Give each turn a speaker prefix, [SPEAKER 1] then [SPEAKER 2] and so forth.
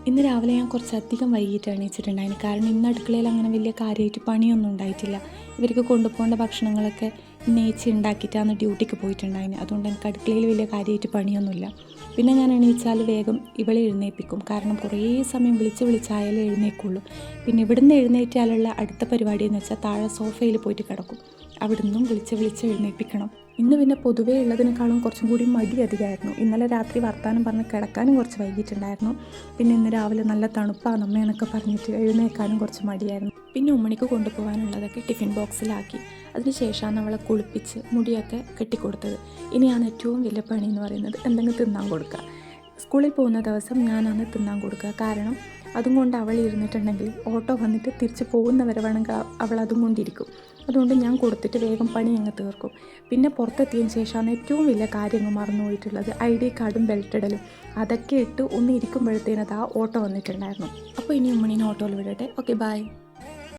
[SPEAKER 1] ഇന്ന് രാവിലെ ഞാൻ കുറച്ചധികം വൈകിട്ട് എണീച്ചിട്ടുണ്ടായിരുന്നു. കാരണം ഇന്ന് അടുക്കളയിൽ അങ്ങനെ വലിയ കാര്യമായിട്ട് പണിയൊന്നും ഉണ്ടായിട്ടില്ല. ഇവർക്ക് കൊണ്ടുപോകേണ്ട ഭക്ഷണങ്ങളൊക്കെ നേച്ച് ഉണ്ടാക്കിയിട്ടാണ് ഡ്യൂട്ടിക്ക് പോയിട്ടുണ്ടായിരുന്നു. അതുകൊണ്ട് എനിക്ക് അടുക്കളയിൽ വലിയ കാര്യമായിട്ട് പണിയൊന്നുമില്ല. പിന്നെ ഞാൻ എണീച്ചാൽ വേഗം ഇവളെ എഴുന്നേൽപ്പിക്കും. കാരണം കുറേ സമയം വിളിച്ചായാലേ എഴുന്നേൽക്കുള്ളൂ. പിന്നെ ഇവിടുന്ന് എഴുന്നേറ്റാലുള്ള അടുത്ത പരിപാടി എന്ന് വെച്ചാൽ താഴെ സോഫയിൽ പോയിട്ട് കിടക്കും. അവിടുന്നും വിളിച്ച് എഴുന്നേൽപ്പിക്കണം. ഇന്ന് പിന്നെ പൊതുവേ ഉള്ളതിനേക്കാളും കുറച്ചും കൂടി മടി അധികമായിരുന്നു. ഇന്നലെ രാത്രി വർത്താനം പറഞ്ഞ് കിടക്കാനും കുറച്ച് വൈകിട്ടുണ്ടായിരുന്നു. പിന്നെ ഇന്ന് രാവിലെ നല്ല തണുപ്പാണ് അമ്മയെന്നൊക്കെ പറഞ്ഞിട്ട് എഴുന്നേൽക്കാനും കുറച്ച് മടിയായിരുന്നു. പിന്നെ ഉമ്മണിക്ക് കൊണ്ടുപോകാനുള്ളതൊക്കെ ടിഫിൻ ബോക്സിലാക്കി. അതിനുശേഷമാണ് അവളെ കുളിപ്പിച്ച് മുടിയൊക്കെ കെട്ടിക്കൊടുത്തത്. ഇനിയാണ് ഏറ്റവും വലിയ പണി എന്ന് പറയുന്നത് എന്തെങ്കിലും തിന്നാൻ കൊടുക്കുക. സ്കൂളിൽ പോകുന്ന ദിവസം ഞാനാണ് തിന്നാൻ കൊടുക്കുക. കാരണം അതും കൊണ്ട് അവൾ ഇരുന്നിട്ടുണ്ടെങ്കിൽ ഓട്ടോ വന്നിട്ട് തിരിച്ച് പോകുന്നവരെ വേണമെങ്കിൽ അവൾ അതും കൊണ്ടിരിക്കും. അതുകൊണ്ട് ഞാൻ കൊടുത്തിട്ട് വേഗം പണി അങ്ങ് തീർക്കും. പിന്നെ പുറത്തെത്തിയതിന് ശേഷമാണ് ഏറ്റവും വലിയ കാര്യങ്ങൾ മറന്നുപോയിട്ടുള്ളത് ID കാർഡും ബെൽറ്റിടലും. അതൊക്കെ ഇട്ട് ഒന്ന് ഇരിക്കുമ്പോഴത്തേനത് ആ ഓട്ടോ വന്നിട്ടുണ്ടായിരുന്നു. അപ്പോൾ ഇനി ഉമ്മണീനെ ഓട്ടോയിൽ വിടട്ടെ. Okay, by.